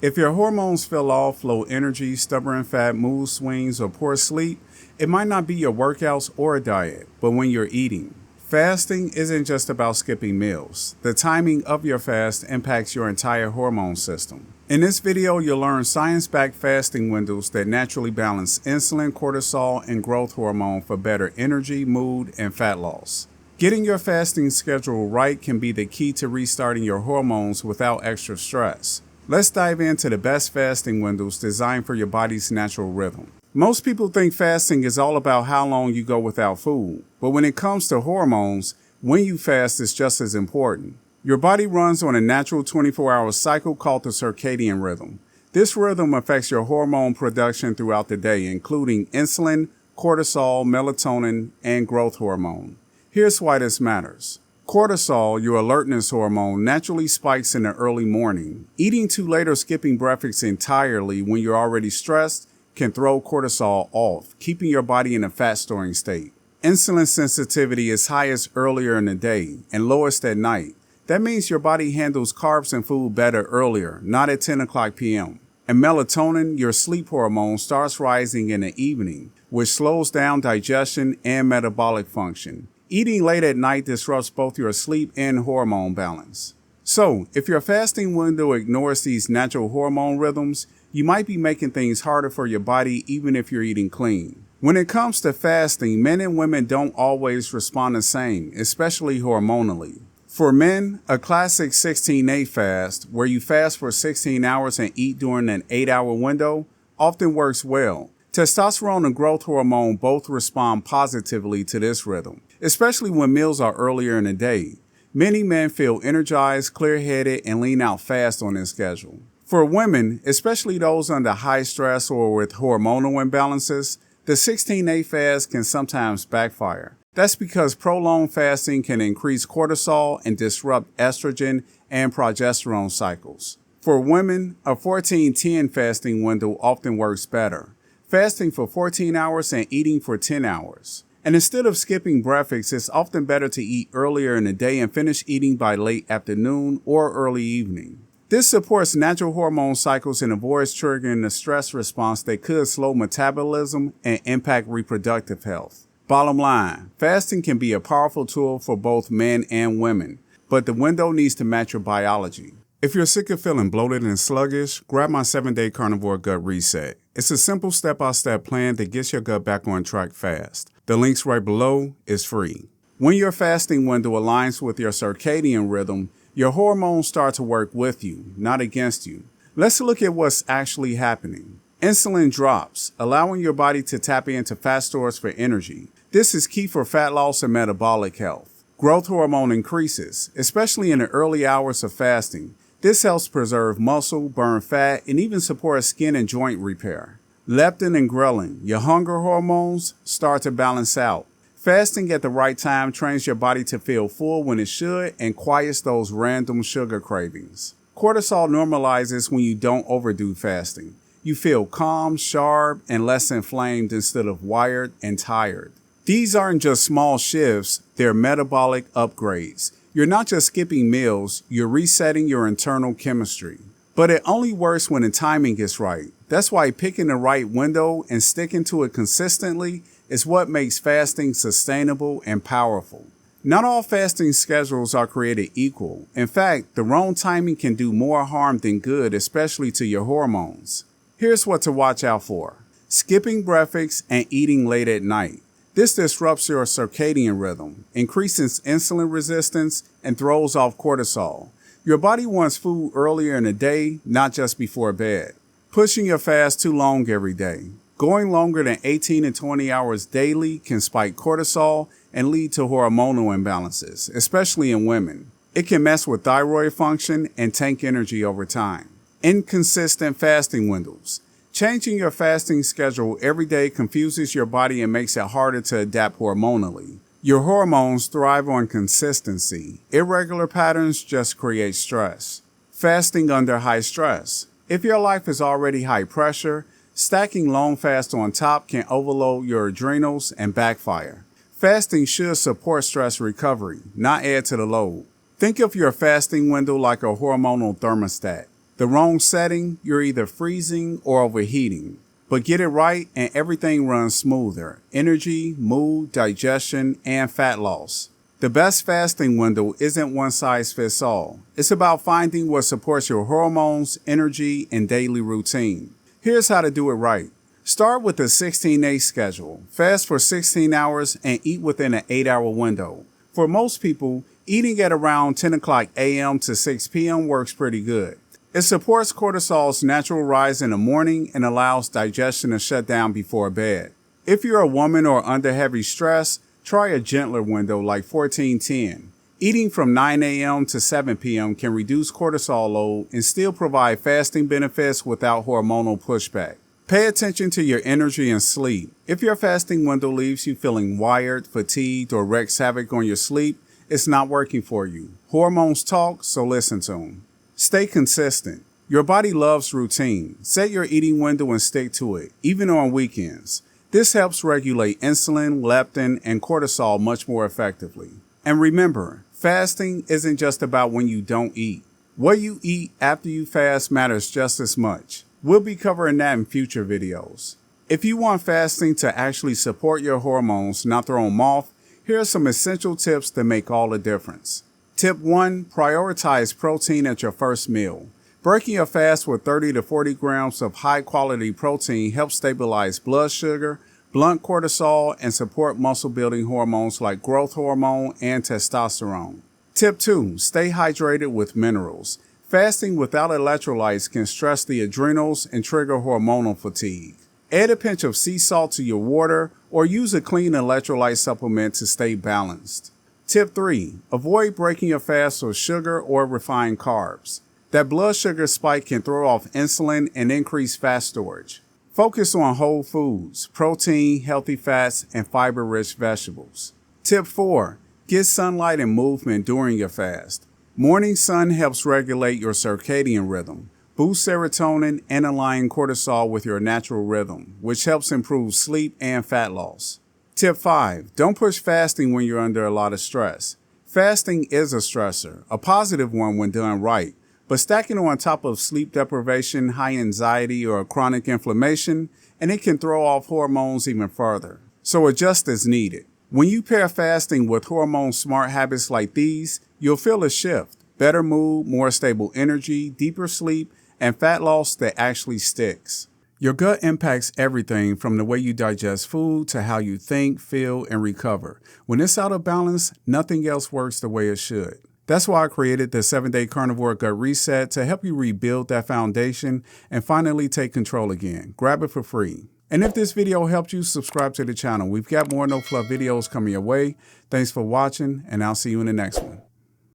If your hormones feel off, low energy, stubborn fat, mood swings, or poor sleep, it might not be your workouts or a diet, but when you're eating. Fasting isn't just about skipping meals. The timing of your fast impacts your entire hormone system. In this video, you'll learn science-backed fasting windows that naturally balance insulin, cortisol, and growth hormone for better energy, mood, and fat loss. Getting your fasting schedule right can be the key to restarting your hormones without extra stress. Let's dive into the best fasting windows designed for your body's natural rhythm. Most people think fasting is all about how long you go without food, but when it comes to hormones, when you fast is just as important. Your body runs on a natural 24-hour cycle called the circadian rhythm. This rhythm affects your hormone production throughout the day, including insulin, cortisol, melatonin, and growth hormone. Here's why this matters. Cortisol, your alertness hormone, naturally spikes in the early morning. Eating too late or skipping breakfast entirely when you're already stressed can throw cortisol off, keeping your body in a fat-storing state. Insulin sensitivity is highest earlier in the day and lowest at night. That means your body handles carbs and food better earlier, not at 10 o'clock p.m. And melatonin, your sleep hormone, starts rising in the evening, which slows down digestion and metabolic function. Eating late at night disrupts both your sleep and hormone balance. So, if your fasting window ignores these natural hormone rhythms, you might be making things harder for your body even if you're eating clean. When it comes to fasting, men and women don't always respond the same, especially hormonally. For men, a classic 16-8 fast, where you fast for 16 hours and eat during an 8-hour window, often works well. Testosterone and growth hormone both respond positively to this rhythm, especially when meals are earlier in the day. Many men feel energized, clear-headed, and lean out fast on this schedule. For women, especially those under high stress or with hormonal imbalances, the 16-8 fast can sometimes backfire. That's because prolonged fasting can increase cortisol and disrupt estrogen and progesterone cycles. For women, a 14-10 fasting window often works better, fasting for 14 hours and eating for 10 hours. And instead of skipping breakfast, it's often better to eat earlier in the day and finish eating by late afternoon or early evening. This supports natural hormone cycles and avoids triggering the stress response that could slow metabolism and impact reproductive health. Bottom line, fasting can be a powerful tool for both men and women, but the window needs to match your biology. If you're sick of feeling bloated and sluggish, grab my 7-day carnivore gut reset. It's a simple step-by-step plan that gets your gut back on track fast. The link's right below. Is free. When your fasting window aligns with your circadian rhythm, your hormones start to work with you, not against you. Let's look at what's actually happening. Insulin drops, allowing your body to tap into fat stores for energy. This is key for fat loss and metabolic health. Growth hormone increases, especially in the early hours of fasting. This helps preserve muscle, burn fat, and even support skin and joint repair. Leptin and ghrelin, your hunger hormones, start to balance out. Fasting at the right time trains your body to feel full when it should and quiets those random sugar cravings. Cortisol normalizes when you don't overdo fasting. You feel calm, sharp, and less inflamed instead of wired and tired. These aren't just small shifts, they're metabolic upgrades. You're not just skipping meals, you're resetting your internal chemistry. But it only works when the timing is right. That's why picking the right window and sticking to it consistently is what makes fasting sustainable and powerful. Not all fasting schedules are created equal. In fact, the wrong timing can do more harm than good, especially to your hormones. Here's what to watch out for. Skipping breakfast and eating late at night. This disrupts your circadian rhythm, increases insulin resistance, and throws off cortisol. Your body wants food earlier in the day, not just before bed. Pushing your fast too long every day. Going longer than 18 and 20 hours daily can spike cortisol and lead to hormonal imbalances, especially in women. It can mess with thyroid function and tank energy over time. Inconsistent fasting windows. Changing your fasting schedule every day confuses your body and makes it harder to adapt hormonally. Your hormones thrive on consistency. Irregular patterns just create stress. Fasting under high stress. If your life is already high pressure, stacking long fasts on top can overload your adrenals and backfire. Fasting should support stress recovery, not add to the load. Think of your fasting window like a hormonal thermostat. The wrong setting, you're either freezing or overheating. But get it right and everything runs smoother. Energy, mood, digestion, and fat loss. The best fasting window isn't one size fits all. It's about finding what supports your hormones, energy, and daily routine. Here's how to do it right. Start with a 16-8 schedule. Fast for 16 hours and eat within an 8-hour window. For most people, eating at around 10 o'clock a.m. to 6 p.m. works pretty good. It supports cortisol's natural rise in the morning and allows digestion to shut down before bed. If you're a woman or under heavy stress, try a gentler window like 14-10. Eating from 9 a.m. to 7 p.m. can reduce cortisol load and still provide fasting benefits without hormonal pushback. Pay attention to your energy and sleep. If your fasting window leaves you feeling wired, fatigued, or wreaks havoc on your sleep, it's not working for you. Hormones talk, so listen to them. Stay consistent. Your body loves routine. Set your eating window and stick to it, even on weekends. This helps regulate insulin, leptin, and cortisol much more effectively. And remember, fasting isn't just about when you don't eat. What you eat after you fast matters just as much. We'll be covering that in future videos. If you want fasting to actually support your hormones, not throw them off, here are some essential tips that make all the difference. Tip 1. Prioritize protein at your first meal. Breaking your fast with 30 to 40 grams of high-quality protein helps stabilize blood sugar, blunt cortisol, and support muscle-building hormones like growth hormone and testosterone. Tip 2. Stay hydrated with minerals. Fasting without electrolytes can stress the adrenals and trigger hormonal fatigue. Add a pinch of sea salt to your water or use a clean electrolyte supplement to stay balanced. Tip 3. Avoid breaking your fast with sugar or refined carbs. That blood sugar spike can throw off insulin and increase fat storage. Focus on whole foods, protein, healthy fats, and fiber-rich vegetables. Tip 4. Get sunlight and movement during your fast. Morning sun helps regulate your circadian rhythm, boost serotonin, and align cortisol with your natural rhythm, which helps improve sleep and fat loss. Tip 5. Don't push fasting when you're under a lot of stress. Fasting is a stressor, a positive one when done right, but stacking on top of sleep deprivation, high anxiety, or chronic inflammation, and it can throw off hormones even further. So adjust as needed. When you pair fasting with hormone-smart habits like these, you'll feel a shift, better mood, more stable energy, deeper sleep, and fat loss that actually sticks. Your gut impacts everything from the way you digest food to how you think, feel, and recover. When it's out of balance, nothing else works the way it should. That's why I created the 7-Day Carnivore Gut Reset to help you rebuild that foundation and finally take control again. Grab it for free. And if this video helped you, subscribe to the channel. We've got more No Fluff videos coming your way. Thanks for watching, and I'll see you in the next one.